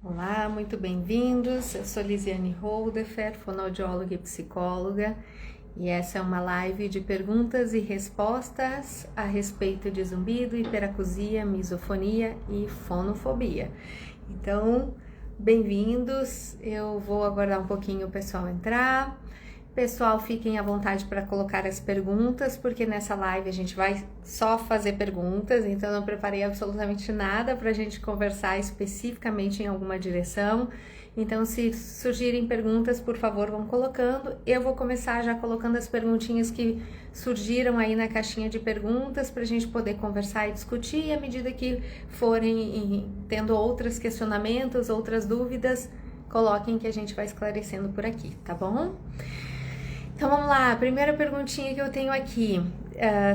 Olá, muito bem-vindos. Eu sou Lisiane Holdefer, fonoaudióloga e psicóloga, e essa é uma live de perguntas e respostas a respeito de zumbido, hiperacusia, misofonia e fonofobia. Então, bem-vindos. Eu vou aguardar um pouquinho o pessoal entrar. Pessoal, fiquem à vontade para colocar as perguntas, porque nessa live a gente vai só fazer perguntas, então eu não preparei absolutamente nada para a gente conversar especificamente em alguma direção. Então, se surgirem perguntas, por favor, vão colocando. Eu vou começar já colocando as perguntinhas que surgiram aí na caixinha de perguntas para a gente poder conversar e discutir, e à medida que forem tendo outros questionamentos, outras dúvidas, coloquem que a gente vai esclarecendo por aqui, tá bom? Então vamos lá, a primeira perguntinha que eu tenho aqui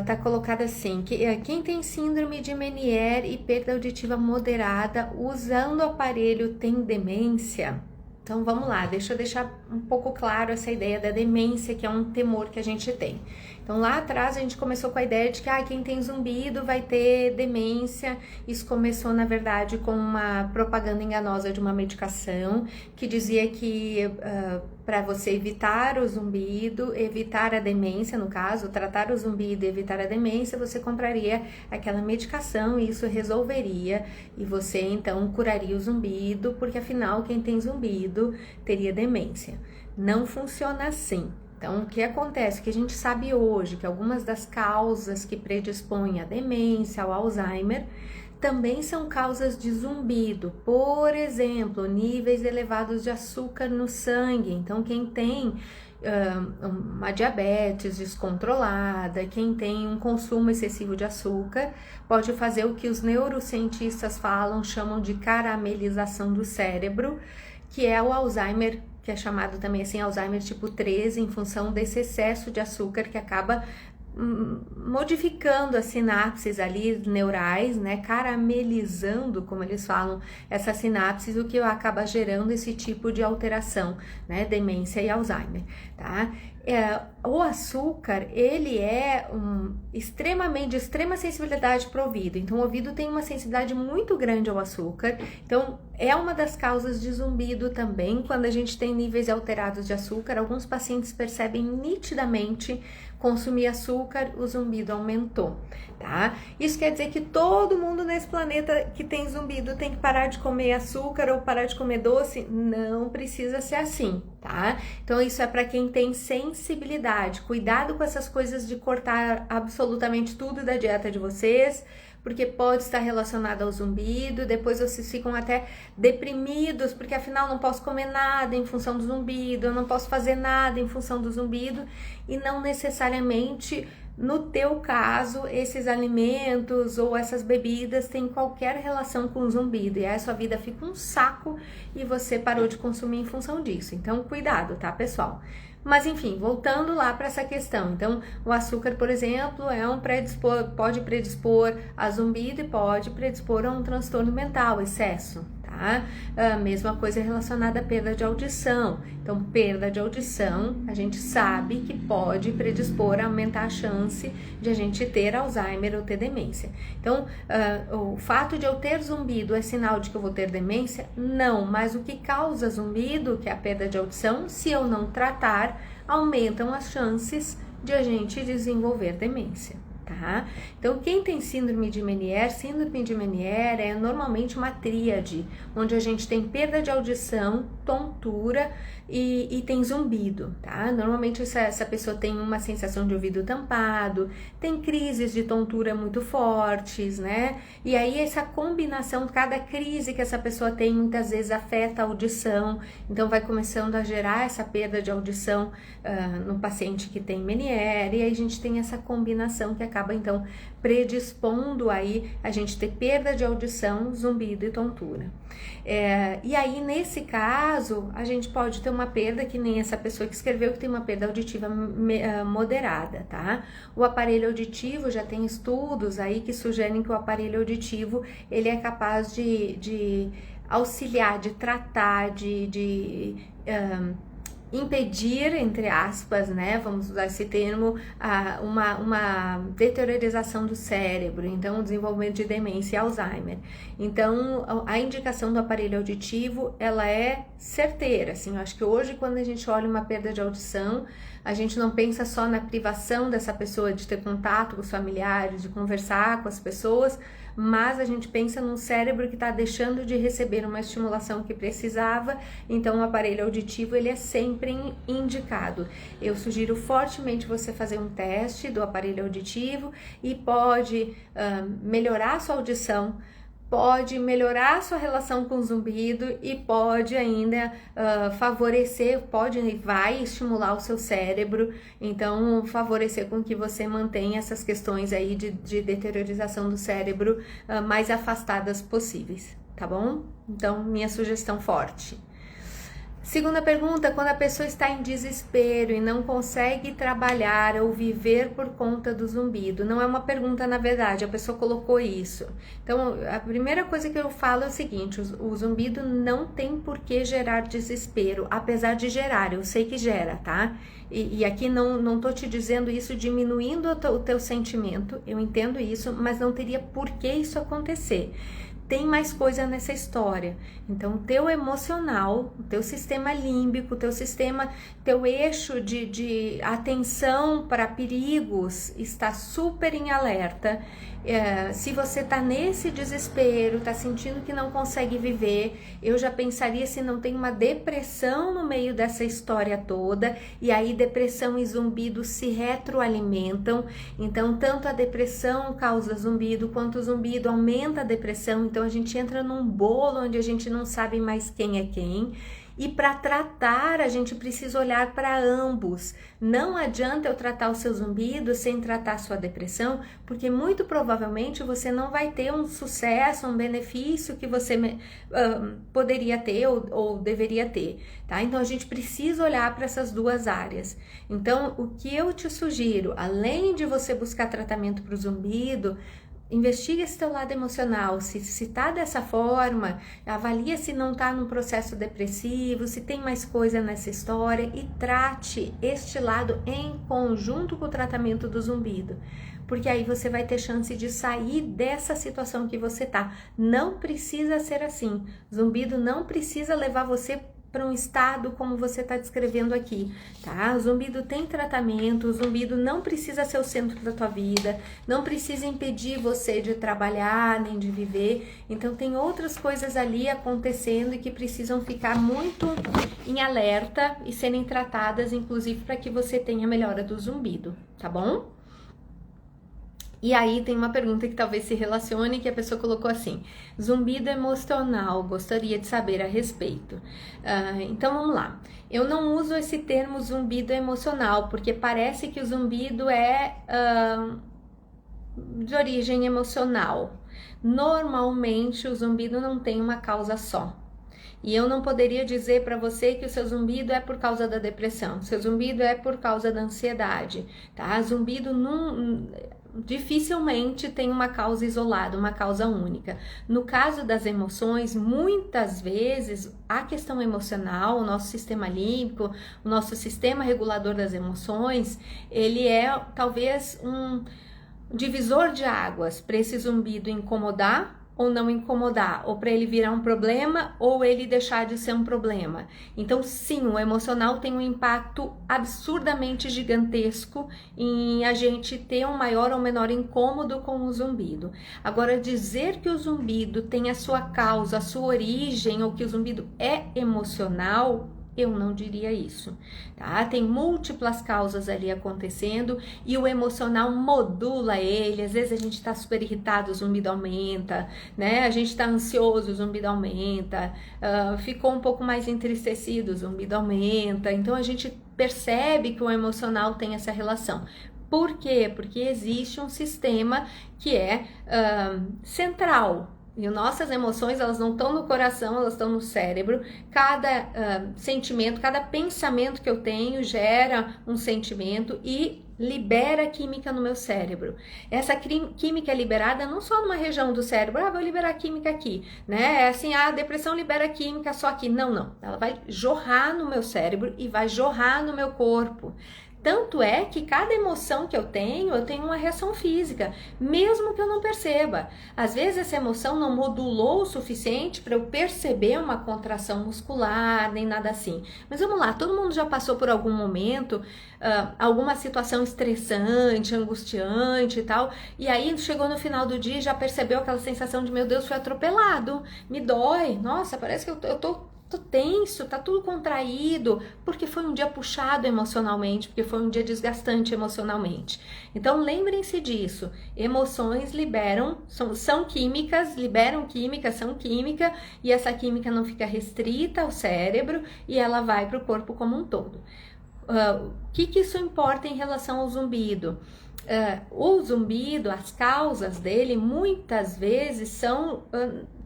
tá colocada assim: quem tem síndrome de Meniere e perda auditiva moderada usando o aparelho tem demência? Então vamos lá, deixa eu deixar um pouco claro essa ideia da demência, que é um temor que a gente tem. Então lá atrás a gente começou com a ideia de que quem tem zumbido vai ter demência. Isso começou na verdade com uma propaganda enganosa de uma medicação que dizia que para você evitar o zumbido, evitar a demência, no caso, tratar o zumbido e evitar a demência, você compraria aquela medicação e isso resolveria, e você então curaria o zumbido, porque afinal quem tem zumbido teria demência. Não funciona assim. Então, o que acontece? Que a gente sabe hoje que algumas das causas que predispõem à demência, ao Alzheimer, também são causas de zumbido. Por exemplo, níveis elevados de açúcar no sangue. Então, quem tem uma diabetes descontrolada, quem tem um consumo excessivo de açúcar, pode fazer o que os neurocientistas chamam de caramelização do cérebro, que é o Alzheimer, que é chamado também assim Alzheimer tipo 13, em função desse excesso de açúcar que acaba modificando as sinapses ali neurais, né, caramelizando, como eles falam, essas sinapses, o que acaba gerando esse tipo de alteração, né, demência e Alzheimer, tá? O açúcar, ele é de extrema sensibilidade para o ouvido, então o ouvido tem uma sensibilidade muito grande ao açúcar, então é uma das causas de zumbido também. Quando a gente tem níveis alterados de açúcar, alguns pacientes percebem nitidamente: consumir açúcar, o zumbido aumentou, tá? Isso quer dizer que todo mundo nesse planeta que tem zumbido tem que parar de comer açúcar ou parar de comer doce? Não precisa ser assim, tá? Então isso é para quem tem sensibilidade. Cuidado com essas coisas de cortar absolutamente tudo da dieta de vocês, porque pode estar relacionado ao zumbido. Depois vocês ficam até deprimidos, porque afinal não posso comer nada em função do zumbido, eu não posso fazer nada em função do zumbido, e não necessariamente no teu caso esses alimentos ou essas bebidas têm qualquer relação com o zumbido, e aí a sua vida fica um saco e você parou de consumir em função disso. Então cuidado, tá, pessoal? Mas enfim, voltando lá para essa questão, então o açúcar, por exemplo, pode predispor a zumbido e pode predispor a um transtorno mental, excesso, tá? A mesma coisa relacionada à perda de audição. Então, perda de audição, a gente sabe que pode predispor a aumentar a chance de a gente ter Alzheimer ou ter demência. Então, o fato de eu ter zumbido é sinal de que eu vou ter demência? Não, mas o que causa zumbido, que é a perda de audição, se eu não tratar, aumentam as chances de a gente desenvolver demência, tá? Então, quem tem síndrome de Meniere é normalmente uma tríade, onde a gente tem perda de audição, tontura e tem zumbido, tá? Normalmente essa pessoa tem uma sensação de ouvido tampado, tem crises de tontura muito fortes, né? E aí essa combinação, cada crise que essa pessoa tem muitas vezes afeta a audição, então vai começando a gerar essa perda de audição no paciente que tem Meniere, e aí a gente tem essa combinação que acaba então predispondo aí a gente ter perda de audição, zumbido e tontura. E aí nesse caso a gente pode ter uma perda, que nem essa pessoa que escreveu, que tem uma perda auditiva moderada, tá? O aparelho auditivo, já tem estudos aí que sugerem que o aparelho auditivo ele é capaz de auxiliar, de tratar, impedir, entre aspas, né, vamos usar esse termo, uma deteriorização do cérebro, então o desenvolvimento de demência e Alzheimer. Então, a indicação do aparelho auditivo, ela é certeira, assim, eu acho que hoje quando a gente olha uma perda de audição, a gente não pensa só na privação dessa pessoa de ter contato com os familiares, de conversar com as pessoas, mas a gente pensa num cérebro que está deixando de receber uma estimulação que precisava, então o aparelho auditivo ele é sempre indicado. Eu sugiro fortemente você fazer um teste do aparelho auditivo e pode melhorar a sua audição, pode melhorar a sua relação com o zumbido e pode ainda favorecer, pode e vai estimular o seu cérebro, então favorecer com que você mantenha essas questões aí de deteriorização do cérebro mais afastadas possíveis, tá bom? Então, minha sugestão forte. Segunda pergunta, quando a pessoa está em desespero e não consegue trabalhar ou viver por conta do zumbido. Não é uma pergunta, na verdade, a pessoa colocou isso. Então, a primeira coisa que eu falo é o seguinte, o zumbido não tem por que gerar desespero, apesar de gerar, eu sei que gera, tá? E aqui não tô te dizendo isso diminuindo o teu sentimento, eu entendo isso, mas não teria por que isso acontecer. Tem mais coisa nessa história. Então, o teu emocional, o teu sistema límbico, teu eixo de atenção para perigos está super em alerta. Se você tá nesse desespero, tá sentindo que não consegue viver, eu já pensaria se não tem uma depressão no meio dessa história toda, e aí depressão e zumbido se retroalimentam, então tanto a depressão causa zumbido, quanto o zumbido aumenta a depressão, então a gente entra num bolo onde a gente não sabe mais quem é quem. E para tratar, a gente precisa olhar para ambos. Não adianta eu tratar o seu zumbido sem tratar a sua depressão, porque muito provavelmente você não vai ter um sucesso, um benefício que você poderia ter ou deveria ter, tá? Então, a gente precisa olhar para essas duas áreas. Então, o que eu te sugiro, além de você buscar tratamento para o zumbido, investiga esse teu lado emocional, se tá dessa forma, avalia se não tá num processo depressivo, se tem mais coisa nessa história e trate este lado em conjunto com o tratamento do zumbido, porque aí você vai ter chance de sair dessa situação que você tá. Não precisa ser assim, zumbido não precisa levar você para um estado como você está descrevendo aqui, tá? O zumbido tem tratamento, o zumbido não precisa ser o centro da tua vida, não precisa impedir você de trabalhar, nem de viver, então tem outras coisas ali acontecendo e que precisam ficar muito em alerta e serem tratadas, inclusive para que você tenha melhora do zumbido, tá bom? E aí tem uma pergunta que talvez se relacione, que a pessoa colocou assim, zumbido emocional, gostaria de saber a respeito. Então vamos lá, eu não uso esse termo zumbido emocional, porque parece que o zumbido é de origem emocional. Normalmente o zumbido não tem uma causa só. E eu não poderia dizer para você que o seu zumbido é por causa da depressão, seu zumbido é por causa da ansiedade, tá? Zumbido dificilmente tem uma causa isolada, uma causa única. No caso das emoções, muitas vezes a questão emocional, o nosso sistema límbico, o nosso sistema regulador das emoções, ele é talvez um divisor de águas para esse zumbido incomodar ou não incomodar, ou para ele virar um problema, ou ele deixar de ser um problema. Então, sim, o emocional tem um impacto absurdamente gigantesco em a gente ter um maior ou menor incômodo com o zumbido. Agora, dizer que o zumbido tem a sua causa, a sua origem, ou que o zumbido é emocional, eu não diria isso, tá? Tem múltiplas causas ali acontecendo e o emocional modula ele. Às vezes a gente tá super irritado, o zumbido aumenta, né? A gente tá ansioso, o zumbido aumenta, ficou um pouco mais entristecido, o zumbido aumenta. Então a gente percebe que o emocional tem essa relação. Por quê? Porque existe um sistema que é central. E nossas emoções, elas não estão no coração, elas estão no cérebro. Cada sentimento, cada pensamento que eu tenho gera um sentimento e libera química no meu cérebro. Essa química é liberada não só numa região do cérebro, vou liberar química aqui, né? É assim, a depressão libera química só aqui. Não, não. Ela vai jorrar no meu cérebro e vai jorrar no meu corpo. Tanto é que cada emoção que eu tenho uma reação física, mesmo que eu não perceba. Às vezes essa emoção não modulou o suficiente para eu perceber uma contração muscular, nem nada assim. Mas vamos lá, todo mundo já passou por algum momento, alguma situação estressante, angustiante e tal, e aí chegou no final do dia e já percebeu aquela sensação de, meu Deus, fui atropelado, me dói, nossa, parece que eu tô tenso, tá tudo contraído, porque foi um dia puxado emocionalmente, porque foi um dia desgastante emocionalmente. Então lembrem-se disso, emoções liberam, são químicas, liberam química, são química, e essa química não fica restrita ao cérebro e ela vai para o corpo como um todo. O que isso importa em relação ao zumbido? O zumbido, as causas dele muitas vezes são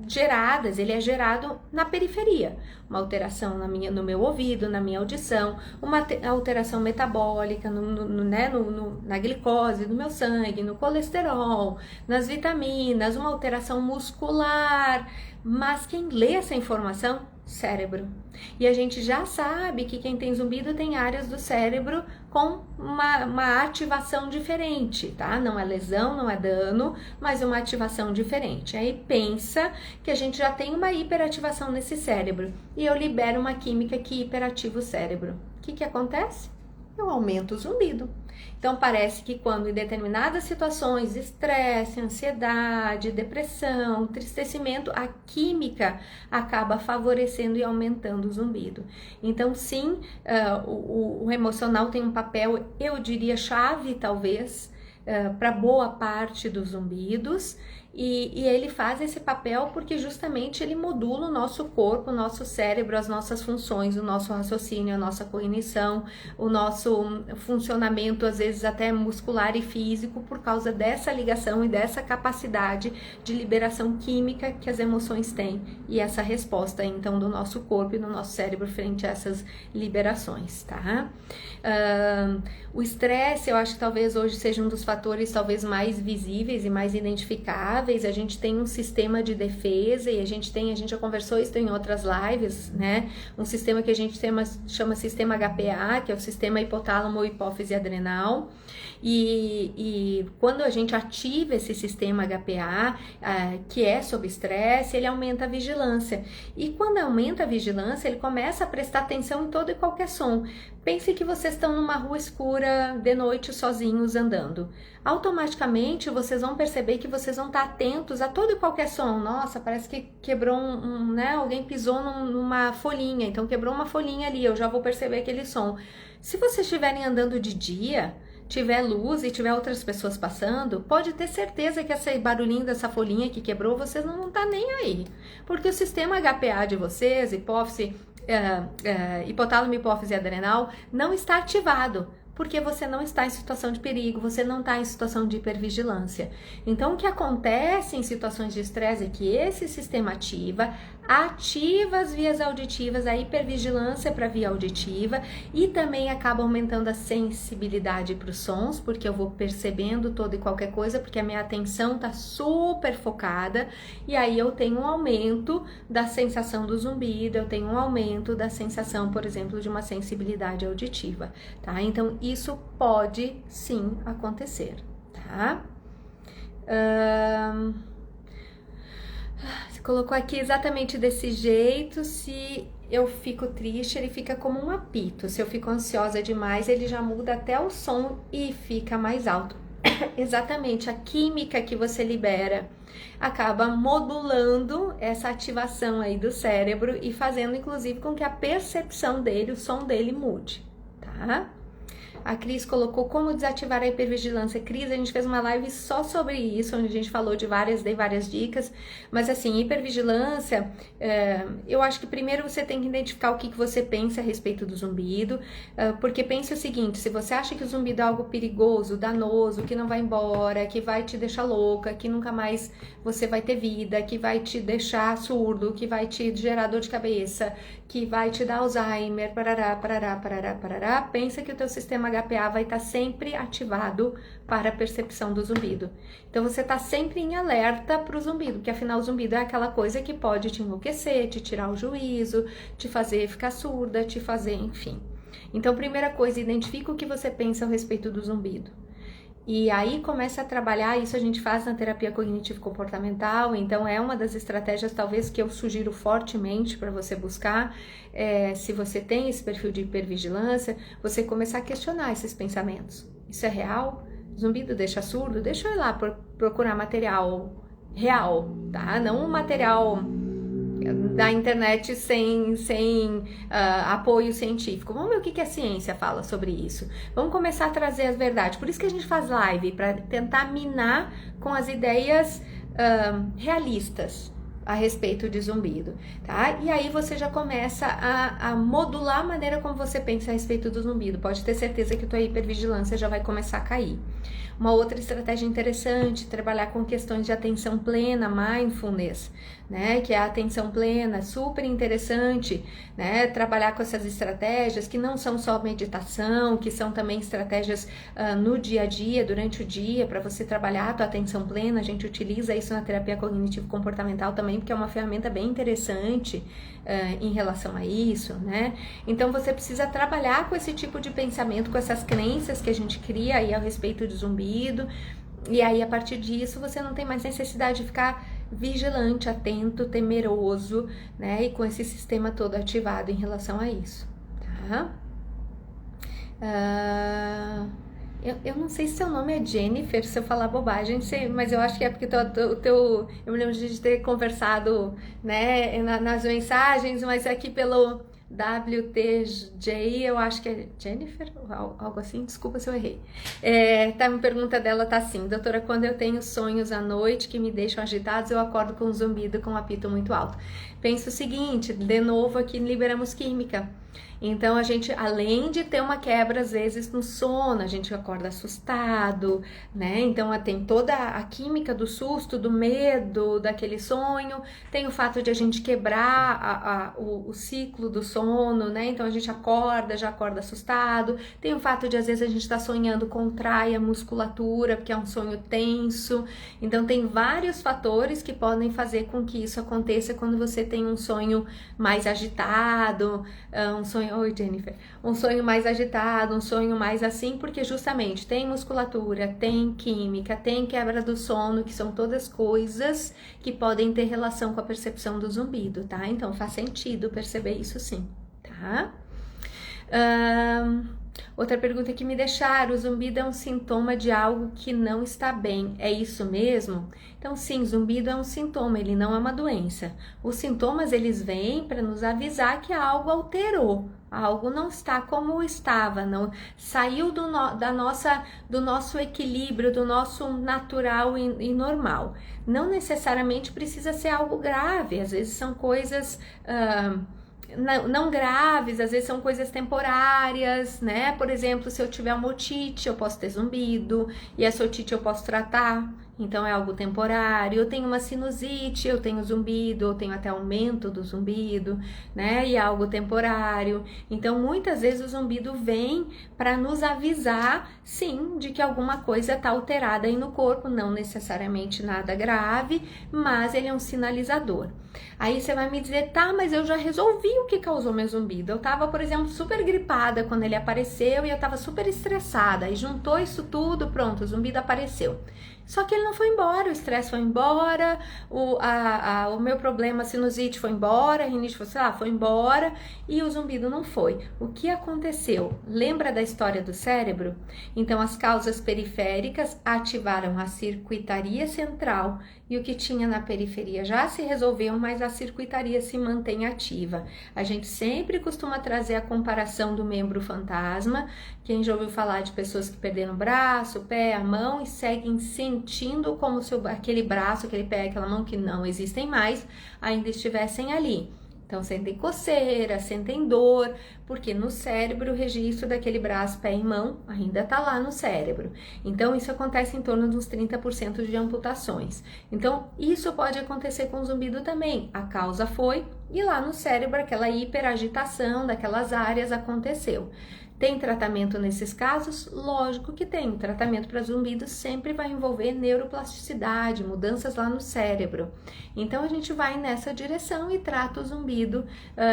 geradas, ele é gerado na periferia, uma alteração no meu ouvido, na minha audição, uma alteração metabólica na glicose do meu sangue, no colesterol, nas vitaminas, uma alteração muscular, mas quem lê essa informação? Cérebro. E a gente já sabe que quem tem zumbido tem áreas do cérebro com uma ativação diferente, tá? Não é lesão, não é dano, mas uma ativação diferente. Aí pensa que a gente já tem uma hiperativação nesse cérebro e eu libero uma química que hiperativa o cérebro. O que acontece? Eu aumento o zumbido. Então parece que quando em determinadas situações, estresse, ansiedade, depressão, entristecimento, a química acaba favorecendo e aumentando o zumbido. Então sim, o emocional tem um papel, eu diria, chave talvez, para boa parte dos zumbidos. E ele faz esse papel porque justamente ele modula o nosso corpo, o nosso cérebro, as nossas funções, o nosso raciocínio, a nossa cognição, o nosso funcionamento, às vezes até muscular e físico, por causa dessa ligação e dessa capacidade de liberação química que as emoções têm e essa resposta, então, do nosso corpo e do nosso cérebro frente a essas liberações, tá? O estresse, eu acho que talvez hoje seja um dos fatores talvez mais visíveis e mais identificáveis. A gente tem um sistema de defesa e a gente já conversou isso em outras lives, né? Um sistema que a gente chama sistema HPA, que é o sistema hipotálamo, hipófise adrenal. E quando a gente ativa esse sistema HPA, que é sob estresse, ele aumenta a vigilância. E quando aumenta a vigilância, ele começa a prestar atenção em todo e qualquer som. Pense que vocês estão numa rua escura de noite sozinhos andando. Automaticamente vocês vão perceber que vocês vão estar atentos a todo e qualquer som. Nossa, parece que quebrou né? Alguém pisou numa folhinha, então quebrou uma folhinha ali, eu já vou perceber aquele som. Se vocês estiverem andando de dia, tiver luz e tiver outras pessoas passando, pode ter certeza que esse barulhinho dessa folhinha que quebrou, vocês não vão estar nem aí. Porque o sistema HPA de vocês, hipófise, hipotálamo, hipófise adrenal, não está ativado, porque você não está em situação de perigo, você não está em situação de hipervigilância. Então, o que acontece em situações de estresse é que esse sistema ativa as vias auditivas, a hipervigilância para a via auditiva, e também acaba aumentando a sensibilidade para os sons, porque eu vou percebendo toda e qualquer coisa, porque a minha atenção está super focada, e aí eu tenho um aumento da sensação do zumbido, eu tenho um aumento da sensação, por exemplo, de uma sensibilidade auditiva, tá? Então, isso pode sim acontecer, tá? Você colocou aqui exatamente desse jeito. Se eu fico triste, ele fica como um apito. Se eu fico ansiosa demais, ele já muda até o som e fica mais alto. Exatamente, a química que você libera acaba modulando essa ativação aí do cérebro e fazendo, inclusive, com que a percepção dele, o som dele mude, tá? A Cris colocou como desativar a hipervigilância. Cris, a gente fez uma live só sobre isso, onde a gente falou dei várias dicas, mas assim, hipervigilância, eu acho que primeiro você tem que identificar o que você pensa a respeito do zumbido, porque pense o seguinte, se você acha que o zumbido é algo perigoso, danoso, que não vai embora, que vai te deixar louca, que nunca mais você vai ter vida, que vai te deixar surdo, que vai te gerar dor de cabeça, que vai te dar Alzheimer, parará, pensa que o teu sistema HPA vai estar sempre ativado para a percepção do zumbido. Então você está sempre em alerta para o zumbido, porque afinal o zumbido é aquela coisa que pode te enlouquecer, te tirar o juízo, te fazer ficar surda, te fazer, enfim. Então, primeira coisa, identifica o que você pensa a respeito do zumbido. E aí começa a trabalhar, isso a gente faz na terapia cognitivo-comportamental, então é uma das estratégias talvez que eu sugiro fortemente para você buscar, se você tem esse perfil de hipervigilância, você começar a questionar esses pensamentos. Isso é real? Zumbido deixa surdo? Deixa eu ir lá procurar material real, tá? Não um material da internet sem apoio científico. Vamos ver o que a ciência fala sobre isso. Vamos começar a trazer as verdades. Por isso que a gente faz live, para tentar minar com as ideias realistas a respeito de zumbido, tá? E aí você já começa a modular a maneira como você pensa a respeito do zumbido. Pode ter certeza que tua hipervigilância já vai começar a cair. Uma outra estratégia interessante, trabalhar com questões de atenção plena, mindfulness, né? Que é a atenção plena, super interessante, né? Trabalhar com essas estratégias que não são só meditação, que são também estratégias no dia a dia, durante o dia, para você trabalhar a tua atenção plena. A gente utiliza isso na terapia cognitivo-comportamental também, porque é uma ferramenta bem interessante em relação a isso, né? Então você precisa trabalhar com esse tipo de pensamento, com essas crenças que a gente cria aí a respeito de zumbido, e aí a partir disso você não tem mais necessidade de ficar vigilante, atento, temeroso, né? E com esse sistema todo ativado em relação a isso, tá? Eu não sei se seu nome é Jennifer, se eu falar bobagem, mas eu acho que é porque eu me lembro de ter conversado, né, nas mensagens, mas aqui pelo WTJ, eu acho que é Jennifer, algo assim, desculpa se eu errei. Tá, uma pergunta dela tá assim: doutora, quando eu tenho sonhos à noite que me deixam agitados, eu acordo com um zumbido, com um apito muito alto. Penso o seguinte, de novo aqui liberamos química. Então, a gente, além de ter uma quebra, às vezes, no sono, a gente acorda assustado, né? Então, tem toda a química do susto, do medo, daquele sonho. Tem o fato de a gente quebrar o ciclo do sono, né? Então, a gente já acorda assustado. Tem o fato de, às vezes, a gente tá sonhando, contrai a musculatura, porque é um sonho tenso. Então, tem vários fatores que podem fazer com que isso aconteça quando você tem um sonho mais agitado, Oi, Jennifer. Um sonho mais agitado, um sonho mais assim, porque justamente tem musculatura, tem química, tem quebra do sono, que são todas coisas que podem ter relação com a percepção do zumbido, tá? Então faz sentido perceber isso sim, tá? Outra pergunta que me deixaram: o zumbido é um sintoma de algo que não está bem, é isso mesmo? Então sim, zumbido é um sintoma, ele não é uma doença. Os sintomas, eles vêm para nos avisar que algo alterou, algo não está como estava, não saiu do nosso equilíbrio, do nosso natural e normal. Não necessariamente precisa ser algo grave, às vezes são coisas não graves, às vezes são coisas temporárias, né? Por exemplo, se eu tiver uma otite, eu posso ter zumbido, e essa otite eu posso tratar, então é algo temporário. Eu tenho uma sinusite, eu tenho zumbido, eu tenho até aumento do zumbido, né? E é algo temporário. Então, muitas vezes o zumbido vem para nos avisar, sim, de que alguma coisa está alterada aí no corpo, não necessariamente nada grave, mas ele é um sinalizador. Aí você vai me dizer: tá, mas eu já resolvi o que causou meu zumbido. Eu tava, por exemplo, super gripada quando ele apareceu e eu tava super estressada. E juntou isso tudo, pronto, o zumbido apareceu. Só que ele não foi embora, o estresse foi embora, o meu problema, a sinusite foi embora, a rinite foi embora, e o zumbido não foi. O que aconteceu? Lembra da história do cérebro? Então, as causas periféricas ativaram a circuitaria central, e o que tinha na periferia já se resolveu, mas a circuitaria se mantém ativa. A gente sempre costuma trazer a comparação do membro fantasma. Quem já ouviu falar de pessoas que perderam o braço, o pé, a mão e seguem sentindo como se aquele braço, aquele pé, aquela mão que não existem mais, ainda estivessem ali. Então, sentem coceira, sentem dor, porque no cérebro o registro daquele braço, pé e mão ainda está lá no cérebro. Então, isso acontece em torno de uns 30% de amputações. Então, isso pode acontecer com o zumbido também. A causa foi, e lá no cérebro aquela hiperagitação daquelas áreas aconteceu. Tem tratamento nesses casos? Lógico que tem. O tratamento para zumbido sempre vai envolver neuroplasticidade, mudanças lá no cérebro. Então a gente vai nessa direção e trata o zumbido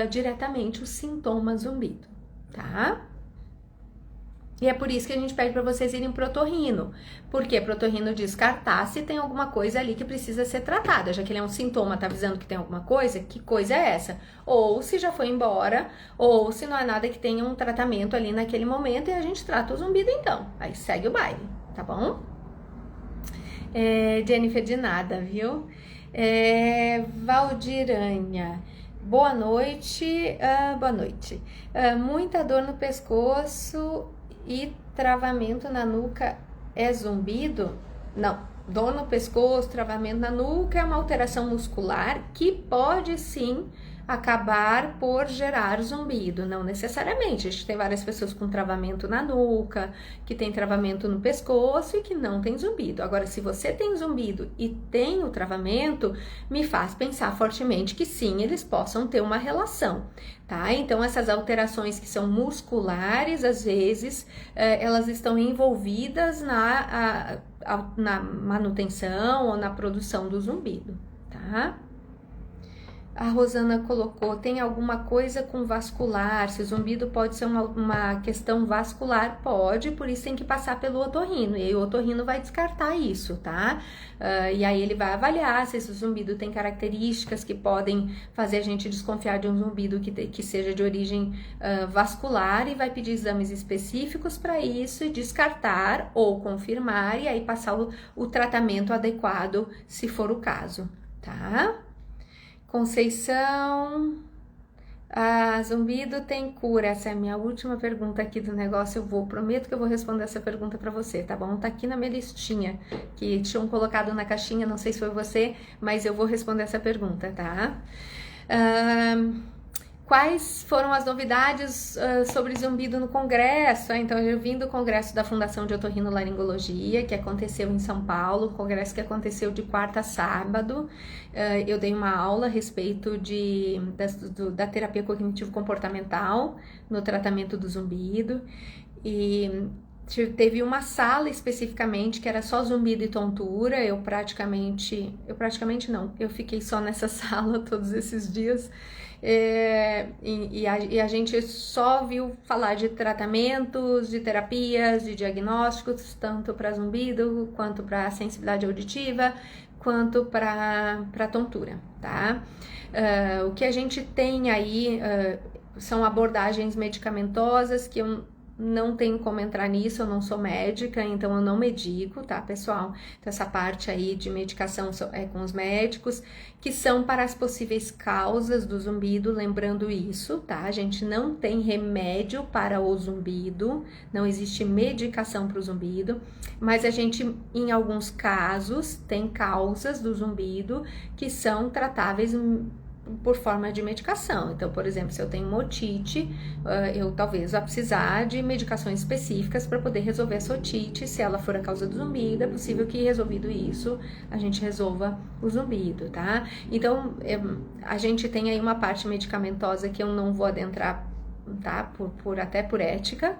diretamente, os sintomas zumbido, tá? E é por isso que a gente pede para vocês irem pro otorrino. Porque pro otorrino descartar se tem alguma coisa ali que precisa ser tratada. Já que ele é um sintoma, tá avisando que tem alguma coisa, que coisa é essa? Ou se já foi embora, ou se não é nada que tenha um tratamento ali naquele momento e a gente trata o zumbido então. Aí segue o baile, tá bom? Jennifer, de nada, viu? Valdiranha. Boa noite. Boa noite. Muita dor no pescoço e travamento na nuca é zumbido? Não, dor no pescoço, travamento na nuca é uma alteração muscular que pode sim acabar por gerar zumbido, não necessariamente. A gente tem várias pessoas com travamento na nuca, que tem travamento no pescoço e que não tem zumbido. Agora, se você tem zumbido e tem o travamento, me faz pensar fortemente que sim, eles possam ter uma relação, tá? Então, essas alterações que são musculares, às vezes, elas estão envolvidas na manutenção ou na produção do zumbido, tá? A Rosana colocou, tem alguma coisa com vascular, se o zumbido pode ser uma questão vascular, pode, por isso tem que passar pelo otorrino, e aí o otorrino vai descartar isso, tá? E aí ele vai avaliar se esse zumbido tem características que podem fazer a gente desconfiar de um zumbido que seja de origem vascular e vai pedir exames específicos para isso e descartar ou confirmar e aí passar o tratamento adequado, se for o caso, tá? Conceição, zumbido tem cura? Essa é a minha última pergunta aqui do negócio. Prometo que eu vou responder essa pergunta para você, tá bom? Tá aqui na minha listinha, que tinham colocado na caixinha, não sei se foi você, mas eu vou responder essa pergunta, tá? Quais foram as novidades sobre zumbido no congresso? Então, eu vim do congresso da Fundação de Otorrinolaringologia, que aconteceu em São Paulo, congresso que aconteceu de quarta a sábado. Eu dei uma aula a respeito da terapia cognitivo-comportamental no tratamento do zumbido. E teve uma sala especificamente que era só zumbido e tontura. Eu fiquei só nessa sala todos esses dias. E a gente só viu falar de tratamentos, de terapias, de diagnósticos, tanto para zumbido, quanto para sensibilidade auditiva, quanto para tontura, tá? O que a gente tem aí são abordagens medicamentosas que eu não tenho como entrar nisso, eu não sou médica, então eu não medico, tá, pessoal? Então, essa parte aí de medicação é com os médicos, que são para as possíveis causas do zumbido, lembrando isso, tá? A gente não tem remédio para o zumbido, não existe medicação para o zumbido, mas a gente, em alguns casos, tem causas do zumbido que são tratáveis por forma de medicação. Então, por exemplo, se eu tenho otite, eu talvez vá precisar de medicações específicas para poder resolver essa otite. Se ela for a causa do zumbido, é possível que, resolvido isso, a gente resolva o zumbido, tá? Então, a gente tem aí uma parte medicamentosa que eu não vou adentrar, tá? Até por ética.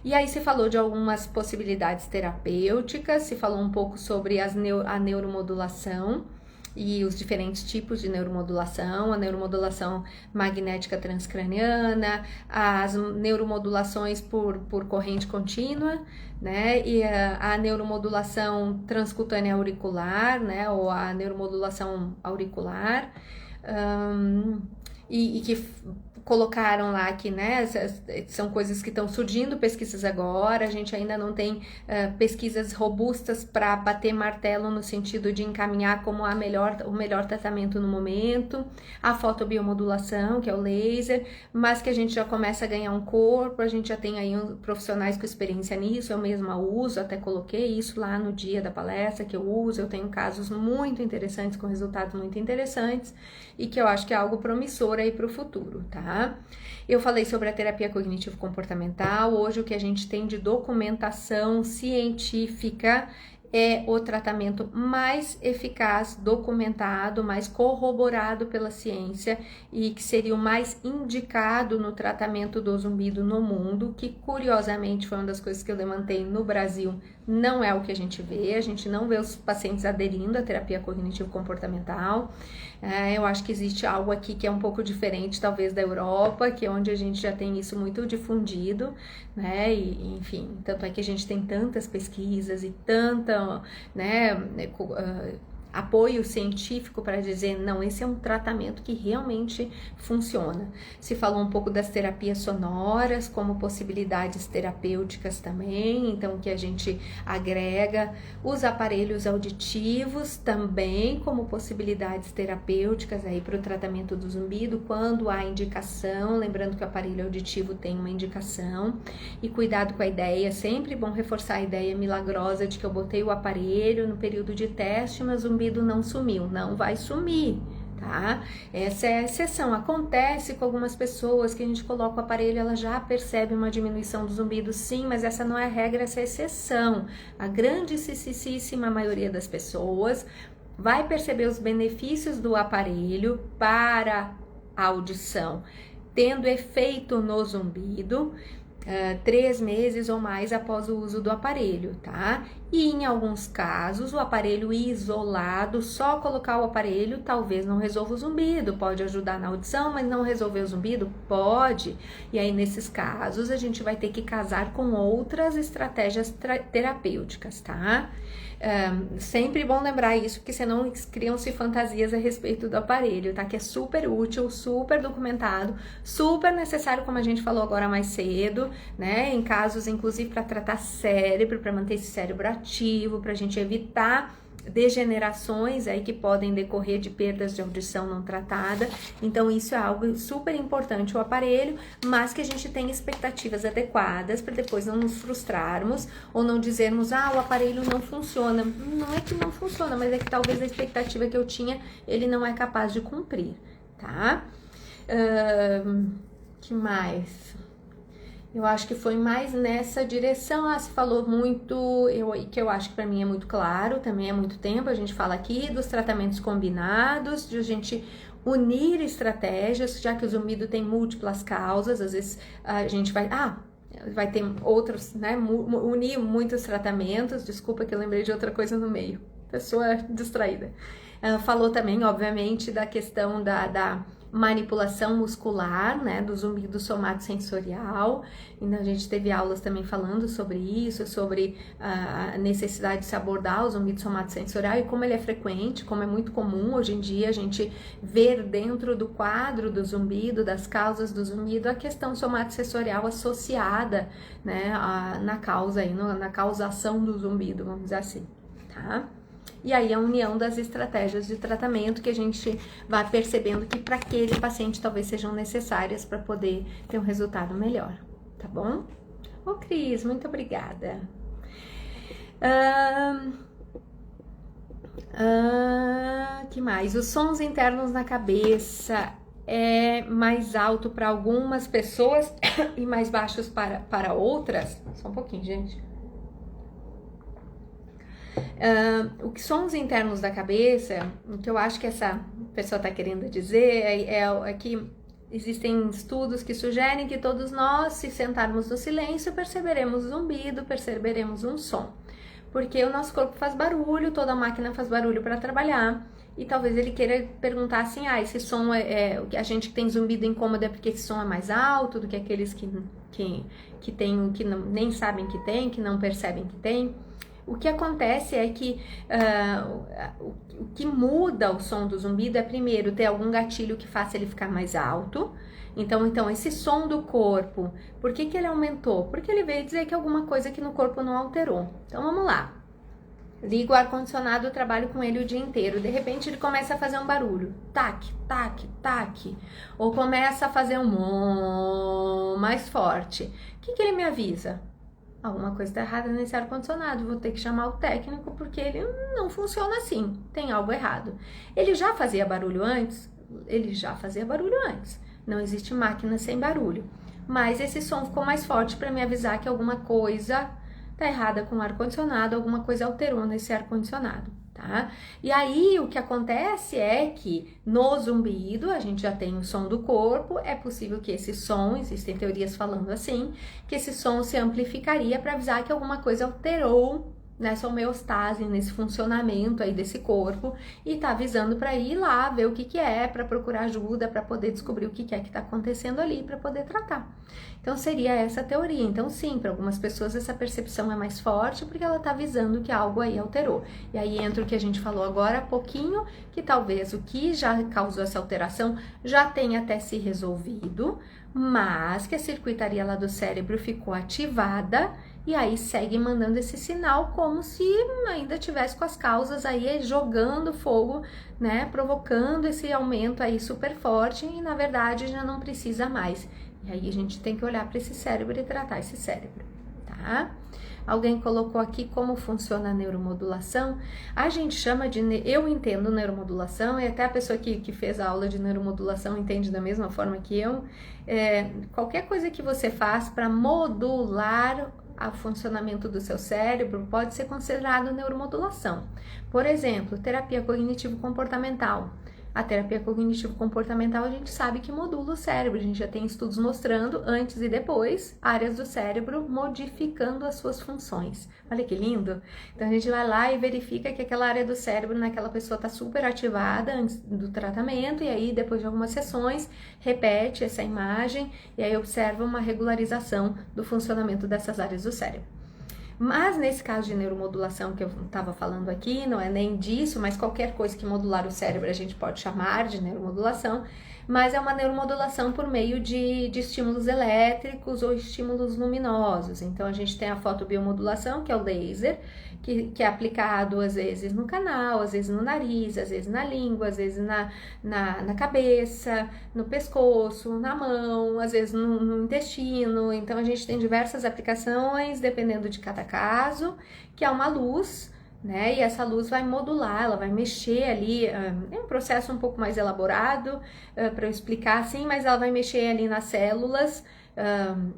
E aí se falou de algumas possibilidades terapêuticas, se falou um pouco sobre a neuromodulação, e os diferentes tipos de neuromodulação, a neuromodulação magnética transcraniana, as neuromodulações por corrente contínua, né, e a neuromodulação transcutânea auricular, né, ou a neuromodulação auricular, e que colocaram lá que, né, são coisas que estão surgindo, pesquisas agora, a gente ainda não tem pesquisas robustas para bater martelo no sentido de encaminhar como o melhor tratamento no momento, a fotobiomodulação, que é o laser, mas que a gente já começa a ganhar um corpo, a gente já tem aí profissionais com experiência nisso, eu mesma uso, até coloquei isso lá no dia da palestra, que eu uso, eu tenho casos muito interessantes, com resultados muito interessantes, e que eu acho que é algo promissor aí para o futuro, tá? Eu falei sobre a terapia cognitivo-comportamental. Hoje o que a gente tem de documentação científica é o tratamento mais eficaz, documentado, mais corroborado pela ciência e que seria o mais indicado no tratamento do zumbido no mundo, que curiosamente foi uma das coisas que eu levantei no Brasil, não é o que a gente não vê os pacientes aderindo à terapia cognitivo-comportamental. Eu acho que existe algo aqui que é um pouco diferente, talvez, da Europa, que é onde a gente já tem isso muito difundido, né? E, enfim, tanto é que a gente tem tantas pesquisas e tanta, né, apoio científico para dizer, não, esse é um tratamento que realmente funciona. Se falou um pouco das terapias sonoras como possibilidades terapêuticas também, então que a gente agrega os aparelhos auditivos também como possibilidades terapêuticas aí para o tratamento do zumbido, quando há indicação, lembrando que o aparelho auditivo tem uma indicação, e cuidado com a ideia, sempre bom reforçar a ideia milagrosa de que eu botei o aparelho no período de teste, mas o zumbido não sumiu, não vai sumir, tá? Essa é a exceção, acontece com algumas pessoas que a gente coloca o aparelho, ela já percebe uma diminuição do zumbido, sim, mas essa não é a regra, essa é a exceção. A grandíssima maioria das pessoas vai perceber os benefícios do aparelho para a audição, tendo efeito no zumbido, 3 meses ou mais após o uso do aparelho, tá? E em alguns casos, o aparelho isolado, só colocar o aparelho talvez não resolva o zumbido, pode ajudar na audição, mas não resolver o zumbido? Pode. E aí, nesses casos, a gente vai ter que casar com outras estratégias terapêuticas, tá? Sempre bom lembrar isso, porque senão criam-se fantasias a respeito do aparelho, tá? Que é super útil, super documentado, super necessário, como a gente falou agora mais cedo, né? Em casos, inclusive, para tratar cérebro, para manter esse cérebro ativo, para a gente evitar degenerações aí que podem decorrer de perdas de audição não tratada. Então isso é algo super importante, o aparelho, mas que a gente tenha expectativas adequadas para depois não nos frustrarmos ou não dizermos, o aparelho não funciona. Não é que não funciona, mas é que talvez a expectativa que eu tinha, ele não é capaz de cumprir, tá? Que mais? Eu acho que foi mais nessa direção. Se falou muito, que eu acho que para mim é muito claro, também há muito tempo, a gente fala aqui dos tratamentos combinados, de a gente unir estratégias, já que o zumbido tem múltiplas causas, às vezes a gente vai ter outros, né, unir muitos tratamentos, desculpa que eu lembrei de outra coisa no meio, pessoa distraída. Falou também, obviamente, da questão da manipulação muscular, né, do zumbido somatosensorial. Então a gente teve aulas também falando sobre isso, sobre a necessidade de se abordar o zumbido somatosensorial e como ele é frequente, como é muito comum hoje em dia a gente ver dentro do quadro do zumbido, das causas do zumbido, a questão somatosensorial associada, né, na causa aí, na causação do zumbido, vamos dizer assim, tá? E aí a união das estratégias de tratamento que a gente vai percebendo que para aquele paciente talvez sejam necessárias para poder ter um resultado melhor, tá bom? Ô Cris, muito obrigada. Que mais? Os sons internos na cabeça é mais alto para algumas pessoas e mais baixos para outras? Só um pouquinho, gente. O que são os internos da cabeça, o que eu acho que essa pessoa está querendo dizer é que existem estudos que sugerem que todos nós, se sentarmos no silêncio, perceberemos zumbido, perceberemos um som. Porque o nosso corpo faz barulho, toda máquina faz barulho para trabalhar. E talvez ele queira perguntar assim, esse som a gente que tem zumbido incômodo é porque esse som é mais alto do que aqueles que nem sabem que tem, que não percebem que tem. O que acontece é que o que muda o som do zumbido é, primeiro, ter algum gatilho que faça ele ficar mais alto. Então esse som do corpo, por que ele aumentou? Porque ele veio dizer que alguma coisa aqui no corpo não alterou. Então vamos lá. Ligo o ar-condicionado, eu trabalho com ele o dia inteiro. De repente ele começa a fazer um barulho. Tac, tac, tac. Ou começa a fazer um mom mais forte. O que ele me avisa? Alguma coisa está errada nesse ar-condicionado, vou ter que chamar o técnico porque ele não funciona assim, tem algo errado. Ele já fazia barulho antes? Ele já fazia barulho antes. Não existe máquina sem barulho. Mas esse som ficou mais forte para me avisar que alguma coisa tá errada com o ar-condicionado, alguma coisa alterou nesse ar-condicionado, tá? E aí o que acontece é que no zumbido a gente já tem o som do corpo, é possível que esse som, existem teorias falando assim, que esse som se amplificaria para avisar que alguma coisa alterou nessa homeostase, nesse funcionamento aí desse corpo, e tá avisando para ir lá ver o que que é, para procurar ajuda, para poder descobrir o que é que tá acontecendo ali, para poder tratar. Então seria essa a teoria. Então sim, para algumas pessoas essa percepção é mais forte porque ela tá avisando que algo aí alterou. E aí entra o que a gente falou agora há pouquinho, que talvez o que já causou essa alteração já tenha até se resolvido, mas que a circuitaria lá do cérebro ficou ativada e aí segue mandando esse sinal como se ainda tivesse com as causas aí jogando fogo, né, provocando esse aumento aí super forte e na verdade já não precisa mais. E aí a gente tem que olhar para esse cérebro e tratar esse cérebro, tá? Alguém colocou aqui como funciona a neuromodulação. A gente chama de, eu entendo neuromodulação, e até a pessoa que fez a aula de neuromodulação entende da mesma forma que eu. Qualquer coisa que você faz para modular o funcionamento do seu cérebro pode ser considerado neuromodulação. Por exemplo, terapia cognitivo-comportamental. A terapia cognitivo-comportamental a gente sabe que modula o cérebro, a gente já tem estudos mostrando antes e depois áreas do cérebro modificando as suas funções. Olha que lindo! Então a gente vai lá e verifica que aquela área do cérebro naquela pessoa está super ativada antes do tratamento e aí depois de algumas sessões repete essa imagem e aí observa uma regularização do funcionamento dessas áreas do cérebro. Mas nesse caso de neuromodulação que eu estava falando aqui, não é nem disso, mas qualquer coisa que modular o cérebro a gente pode chamar de neuromodulação, mas é uma neuromodulação por meio de estímulos elétricos ou estímulos luminosos. Então a gente tem a fotobiomodulação, que é o laser, que é aplicado às vezes no canal, às vezes no nariz, às vezes na língua, às vezes na cabeça, no pescoço, na mão, às vezes no intestino. Então a gente tem diversas aplicações, dependendo de cada caso, que é uma luz, né? E essa luz vai modular, ela vai mexer ali, é um processo um pouco mais elaborado para eu explicar assim, mas ela vai mexer ali nas células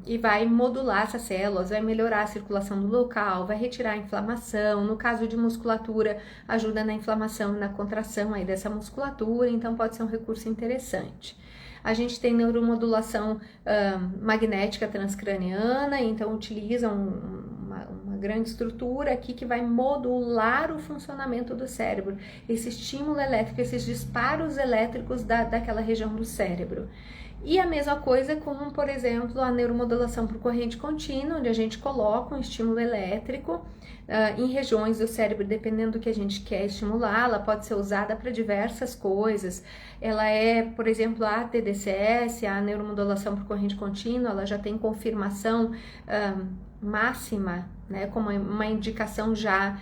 e vai modular essas células, vai melhorar a circulação do local, vai retirar a inflamação. No caso de musculatura, ajuda na inflamação e na contração aí dessa musculatura, então pode ser um recurso interessante. A gente tem neuromodulação magnética transcraniana, então utiliza uma grande estrutura aqui que vai modular o funcionamento do cérebro, esse estímulo elétrico, esses disparos elétricos daquela região do cérebro. E a mesma coisa com, por exemplo, a neuromodulação por corrente contínua, onde a gente coloca um estímulo elétrico em regiões do cérebro, dependendo do que a gente quer estimular. Ela pode ser usada para diversas coisas. Ela é, por exemplo, a TDCS, a neuromodulação por corrente contínua, ela já tem confirmação máxima, né, como uma indicação já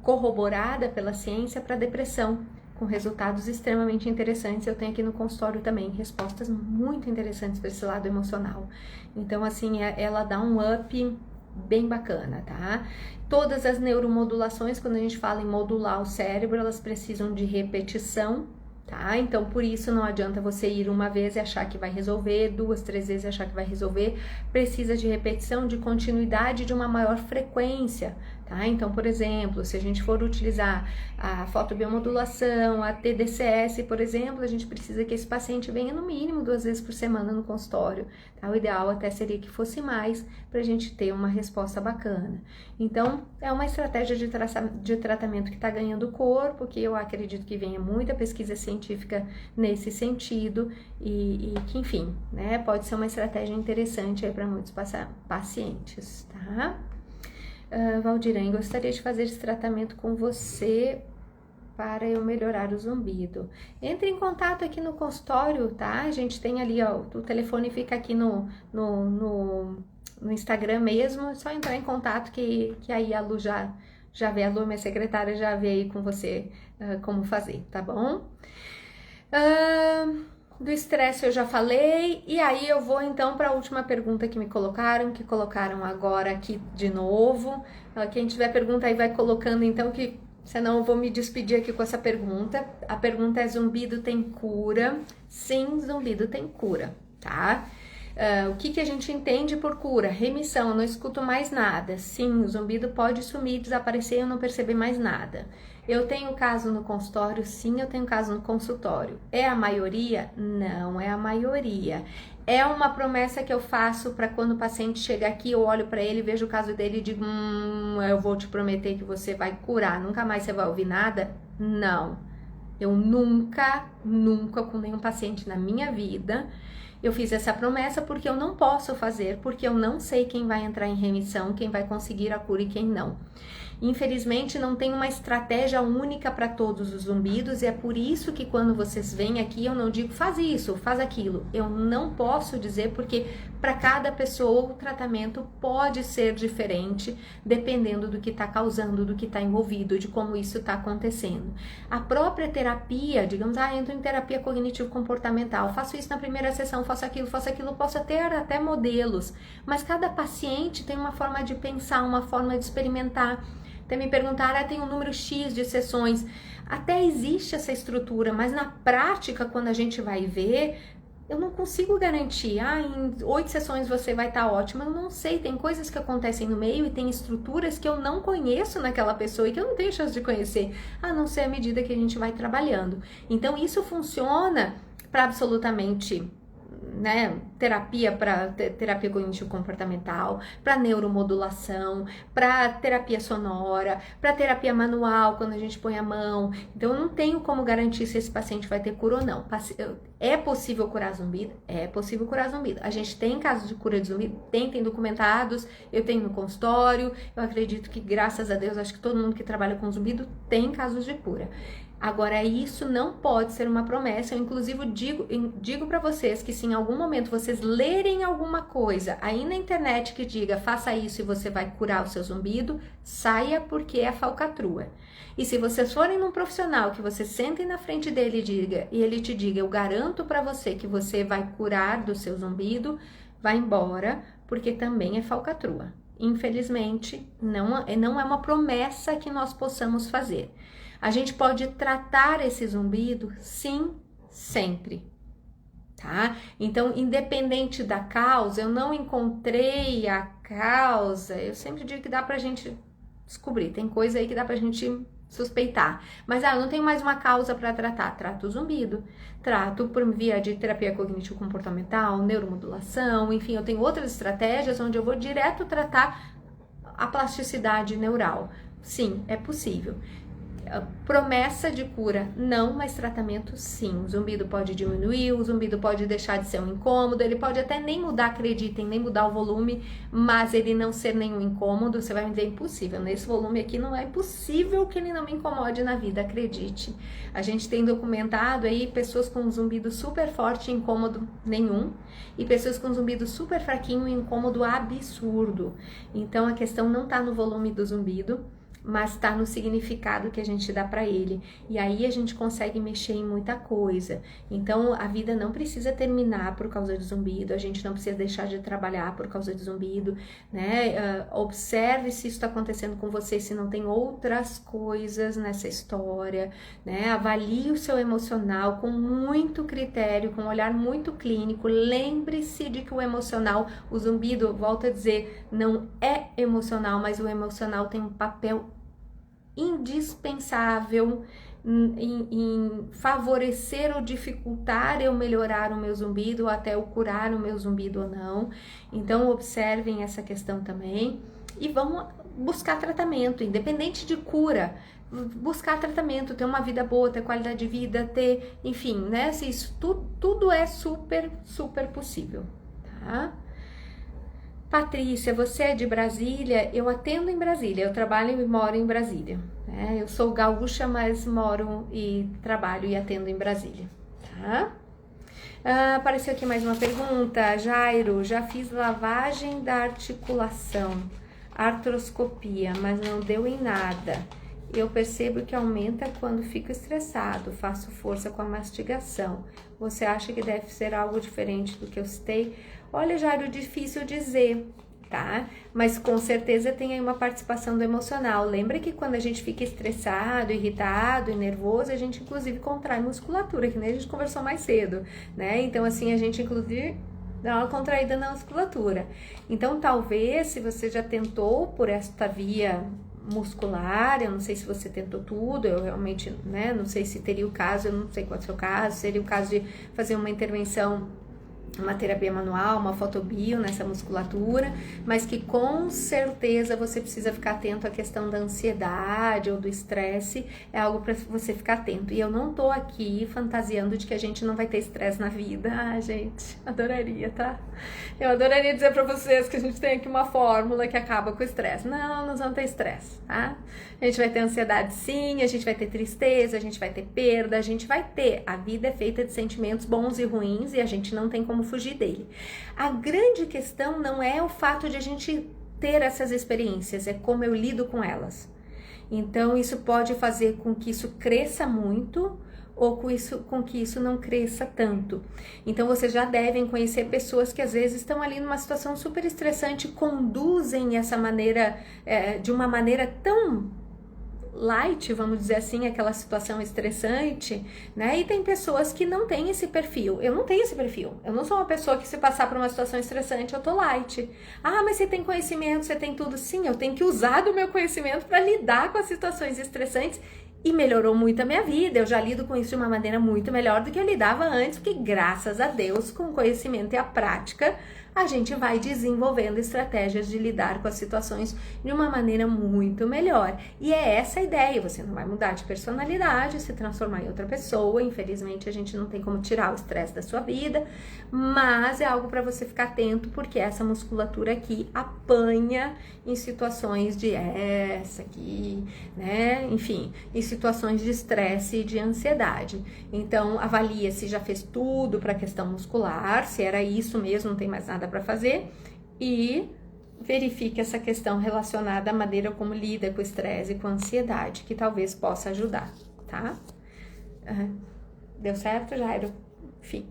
corroborada pela ciência para depressão, com resultados extremamente interessantes. Eu tenho aqui no consultório também respostas muito interessantes para esse lado emocional. Então, assim, ela dá um up bem bacana, tá? Todas as neuromodulações, quando a gente fala em modular o cérebro, elas precisam de repetição, tá? Então, por isso não adianta você ir uma vez e achar que vai resolver, 2, 3 vezes e achar que vai resolver. Precisa de repetição, de continuidade, de uma maior frequência, tá? Então, por exemplo, se a gente for utilizar a fotobiomodulação, a TDCS, por exemplo, a gente precisa que esse paciente venha no mínimo 2 vezes por semana no consultório, tá? O ideal até seria que fosse mais, para a gente ter uma resposta bacana. Então, é uma estratégia de tratamento que está ganhando corpo, que eu acredito que venha muita pesquisa científica nesse sentido e que, enfim, né, pode ser uma estratégia interessante aí para muitos pacientes, tá? Valdirene, gostaria de fazer esse tratamento com você para eu melhorar o zumbido. Entre em contato aqui no consultório, tá? A gente tem ali, ó, o telefone fica aqui no Instagram mesmo, é só entrar em contato que aí a Lu já vê, a Lu, minha secretária, já vê aí com você como fazer, tá bom? Do estresse eu já falei, e aí eu vou então para a última pergunta que me colocaram agora aqui de novo. Quem tiver pergunta aí vai colocando então, que senão eu vou me despedir aqui com essa pergunta. A pergunta é: zumbido tem cura? Sim, zumbido tem cura, tá? O que a gente entende por cura? Remissão, eu não escuto mais nada. Sim, o zumbido pode sumir, desaparecer e eu não perceber mais nada. Eu tenho caso no consultório? Sim, eu tenho caso no consultório. É a maioria? Não é a maioria. É uma promessa que eu faço para quando o paciente chega aqui, eu olho para ele, vejo o caso dele e digo, eu vou te prometer que você vai curar, nunca mais você vai ouvir nada? Não. Eu nunca com nenhum paciente na minha vida, eu fiz essa promessa porque eu não posso fazer, porque eu não sei quem vai entrar em remissão, quem vai conseguir a cura e quem não. Infelizmente, não tem uma estratégia única para todos os zumbidos e é por isso que quando vocês vêm aqui, eu não digo faz isso, faz aquilo. Eu não posso dizer porque para cada pessoa o tratamento pode ser diferente, dependendo do que está causando, do que está envolvido, de como isso está acontecendo. A própria terapia, digamos, entro em terapia cognitivo-comportamental, faço isso na primeira sessão, faço aquilo, posso ter até modelos, mas cada paciente tem uma forma de pensar, uma forma de experimentar. Até me perguntaram, tem um número X de sessões. Até existe essa estrutura, mas na prática, quando a gente vai ver, eu não consigo garantir. Em 8 sessões você vai estar ótima. Eu não sei, tem coisas que acontecem no meio e tem estruturas que eu não conheço naquela pessoa e que eu não tenho chance de conhecer, a não ser à medida que a gente vai trabalhando. Então, isso funciona para absolutamente... terapia para terapia cognitivo-comportamental, para neuromodulação, para terapia sonora, para terapia manual, quando a gente põe a mão. Então, eu não tenho como garantir se esse paciente vai ter cura ou não. É possível curar zumbido? É possível curar zumbido. A gente tem casos de cura de zumbido? Tem documentados, eu tenho no consultório, eu acredito que, graças a Deus, acho que todo mundo que trabalha com zumbido tem casos de cura. Agora, isso não pode ser uma promessa. Eu, inclusive, digo para vocês que se em algum momento vocês lerem alguma coisa aí na internet que diga faça isso e você vai curar o seu zumbido, saia porque é falcatrua. E se vocês forem num profissional que vocês sentem na frente dele e ele te diga, eu garanto para você que você vai curar do seu zumbido, vai embora, porque também é falcatrua. Infelizmente, não é uma promessa que nós possamos fazer. A gente pode tratar esse zumbido, sim, sempre, tá? Então, independente da causa, eu não encontrei a causa, eu sempre digo que dá pra gente descobrir, tem coisa aí que dá pra gente suspeitar. Mas, eu não tenho mais uma causa para tratar, trato o zumbido, trato por via de terapia cognitivo-comportamental, neuromodulação, enfim, eu tenho outras estratégias onde eu vou direto tratar a plasticidade neural. Sim, é possível. Promessa de cura, não, mas tratamento sim. O zumbido pode diminuir, o zumbido pode deixar de ser um incômodo, ele pode até nem mudar, acreditem, nem mudar o volume, mas ele não ser nenhum incômodo. Você vai me dizer, impossível, nesse volume aqui não é possível que ele não me incomode na vida, acredite. A gente tem documentado aí pessoas com zumbido super forte e incômodo nenhum, e pessoas com zumbido super fraquinho e incômodo absurdo. Então a questão não tá no volume do zumbido, mas está no significado que a gente dá para ele. E aí a gente consegue mexer em muita coisa. Então, a vida não precisa terminar por causa de zumbido, a gente não precisa deixar de trabalhar por causa de zumbido, né? Observe se isso está acontecendo com você, se não tem outras coisas nessa história, né? Avalie o seu emocional com muito critério, com um olhar muito clínico. Lembre-se de que o emocional, o zumbido, volto a dizer, não é emocional, mas o emocional tem um papel indispensável em favorecer ou dificultar eu melhorar o meu zumbido, ou até eu curar o meu zumbido ou não. Então observem essa questão também e vão buscar tratamento, independente de cura, buscar tratamento, ter uma vida boa, ter qualidade de vida, ter, enfim, né, se isso tudo é super possível, tá? Patrícia, você é de Brasília? Eu atendo em Brasília, eu trabalho e moro em Brasília, né? Eu sou gaúcha, mas moro e trabalho e atendo em Brasília, tá? Apareceu aqui mais uma pergunta. Jairo, já fiz lavagem da articulação, artroscopia, mas não deu em nada. Eu percebo que aumenta quando fico estressado, faço força com a mastigação. Você acha que deve ser algo diferente do que eu citei? Olha, Jairo, difícil dizer, tá? Mas com certeza tem aí uma participação do emocional. Lembra que quando a gente fica estressado, irritado e nervoso, a gente inclusive contrai musculatura, que nem a gente conversou mais cedo, né? Então, assim, a gente inclusive dá uma contraída na musculatura. Então, talvez, se você já tentou por esta via muscular, eu não sei se você tentou tudo, eu realmente, né, não sei se teria o caso, eu não sei qual é o seu caso, seria o caso de fazer uma intervenção, uma terapia manual, uma fotobio nessa musculatura, mas que com certeza você precisa ficar atento à questão da ansiedade ou do estresse, é algo para você ficar atento. E eu não tô aqui fantasiando de que a gente não vai ter estresse na vida. Ah, gente, adoraria, tá? Eu adoraria dizer para vocês que a gente tem aqui uma fórmula que acaba com o estresse. Não, nós vamos ter estresse, tá? A gente vai ter ansiedade sim, a gente vai ter tristeza, a gente vai ter perda, a gente vai ter. A vida é feita de sentimentos bons e ruins e a gente não tem como fugir dele. A grande questão não é o fato de a gente ter essas experiências, é como eu lido com elas. Então, isso pode fazer com que isso cresça muito ou com que isso não cresça tanto. Então, vocês já devem conhecer pessoas que às vezes estão ali numa situação super estressante, conduzem essa maneira, de uma maneira tão light, vamos dizer assim, aquela situação estressante, né? E tem pessoas que não têm esse perfil. Eu não tenho esse perfil. Eu não sou uma pessoa que, se passar por uma situação estressante, eu tô light. Ah, mas você tem conhecimento, você tem tudo. Sim, eu tenho que usar do meu conhecimento para lidar com as situações estressantes. E melhorou muito a minha vida, eu já lido com isso de uma maneira muito melhor do que eu lidava antes, porque graças a Deus, com o conhecimento e a prática, a gente vai desenvolvendo estratégias de lidar com as situações de uma maneira muito melhor. E é essa a ideia, você não vai mudar de personalidade, se transformar em outra pessoa, infelizmente a gente não tem como tirar o estresse da sua vida, mas é algo para você ficar atento, porque essa musculatura aqui apanha em situações de essa aqui, né, enfim, em situações de estresse e de ansiedade. Então, avalia se já fez tudo para a questão muscular, se era isso mesmo, não tem mais nada para fazer, e verifique essa questão relacionada à maneira como lida com o estresse e com a ansiedade, que talvez possa ajudar, tá? Deu certo, Jairo? Enfim.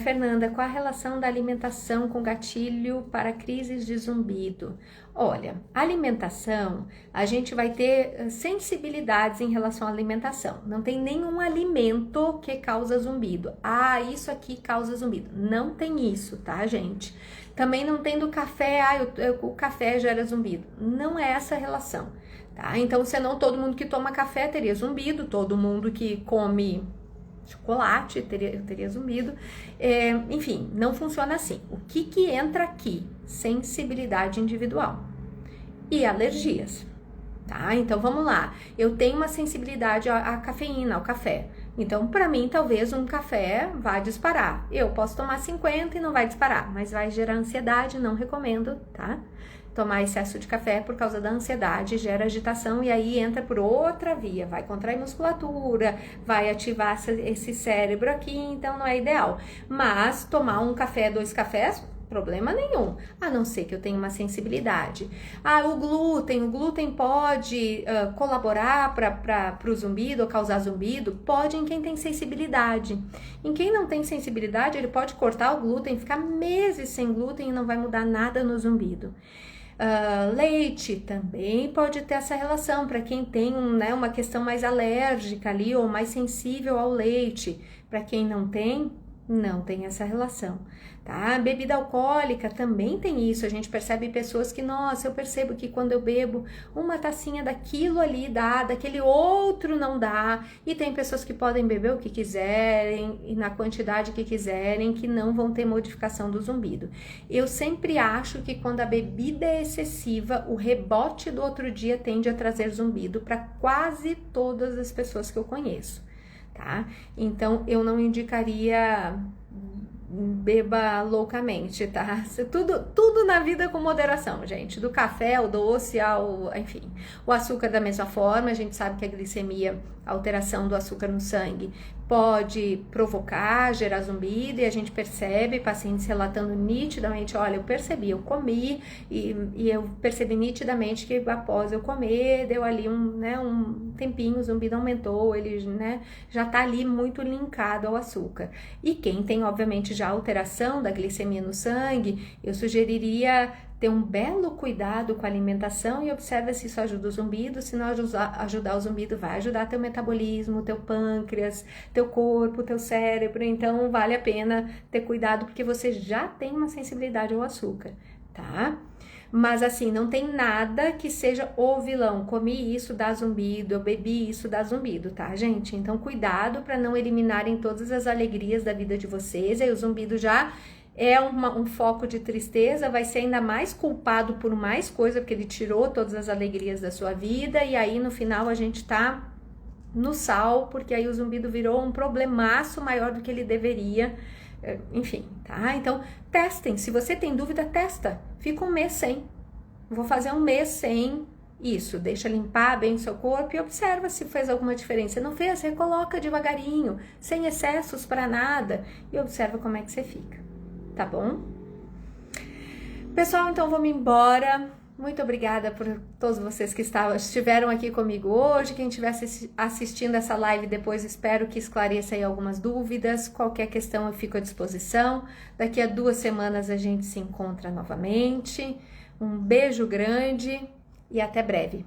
Fernanda, qual a relação da alimentação com gatilho para crises de zumbido? Olha, alimentação, a gente vai ter sensibilidades em relação à alimentação. Não tem nenhum alimento que causa zumbido. Ah, isso aqui causa zumbido. Não tem isso, tá, gente? Também não tem do café, o café gera zumbido. Não é essa a relação, tá? Então, senão todo mundo que toma café teria zumbido, todo mundo que come chocolate teria zumbido, enfim, não funciona assim. O que entra aqui? Sensibilidade individual e alergias, tá? Então vamos lá, eu tenho uma sensibilidade à cafeína, ao café, então para mim talvez um café vá disparar, eu posso tomar 50 e não vai disparar, mas vai gerar ansiedade, não recomendo, tá? Tomar excesso de café por causa da ansiedade gera agitação e aí entra por outra via, vai contrair musculatura, vai ativar esse cérebro aqui, então não é ideal. Mas tomar um café, 2 cafés, problema nenhum, a não ser que eu tenha uma sensibilidade. O glúten pode colaborar para o zumbido ou causar zumbido? Pode em quem tem sensibilidade. Em quem não tem sensibilidade, ele pode cortar o glúten, ficar meses sem glúten e não vai mudar nada no zumbido. Leite também pode ter essa relação para quem tem uma questão mais alérgica ali ou mais sensível ao leite. Para quem não tem essa relação, tá? Bebida alcoólica também tem isso, a gente percebe pessoas que, nossa, eu percebo que quando eu bebo uma tacinha daquilo ali dá, daquele outro não dá, e tem pessoas que podem beber o que quiserem e na quantidade que quiserem, que não vão ter modificação do zumbido. Eu sempre acho que quando a bebida é excessiva, o rebote do outro dia tende a trazer zumbido para quase todas as pessoas que eu conheço. Tá? Então, eu não indicaria beba loucamente, tá? Tudo na vida com moderação, gente. Do café ao doce, enfim. O açúcar da mesma forma, a gente sabe que a glicemia, a alteração do açúcar no sangue, pode provocar, gerar zumbido, e a gente percebe pacientes relatando nitidamente, olha, eu percebi, eu comi, e eu percebi nitidamente que após eu comer, deu ali um tempinho, o zumbido aumentou, ele já tá ali muito linkado ao açúcar. E quem tem, obviamente, já alteração da glicemia no sangue, eu sugeriria ter um belo cuidado com a alimentação e observa se isso ajuda o zumbido. Se não ajudar o zumbido, vai ajudar teu metabolismo, teu pâncreas, teu corpo, teu cérebro. Então, vale a pena ter cuidado porque você já tem uma sensibilidade ao açúcar, tá? Mas assim, não tem nada que seja o vilão. Comi isso, dá zumbido, eu bebi isso, dá zumbido, tá, gente? Então, cuidado para não eliminarem todas as alegrias da vida de vocês. Aí o zumbido já é um foco de tristeza, vai ser ainda mais culpado por mais coisa, porque ele tirou todas as alegrias da sua vida. E aí, no final, a gente tá no sal, porque aí o zumbido virou um problemaço maior do que ele deveria. Enfim, tá? Então, testem. Se você tem dúvida, testa. Fica um mês sem. Vou fazer um mês sem isso. Deixa limpar bem o seu corpo e observa se fez alguma diferença. Não fez? Recoloca devagarinho, sem excessos para nada. E observa como é que você fica. Tá bom? Pessoal, então vamos embora. Muito obrigada por todos vocês que estiveram aqui comigo hoje. Quem estiver assistindo essa live depois, espero que esclareça aí algumas dúvidas. Qualquer questão eu fico à disposição. Daqui a 2 semanas a gente se encontra novamente. Um beijo grande e até breve.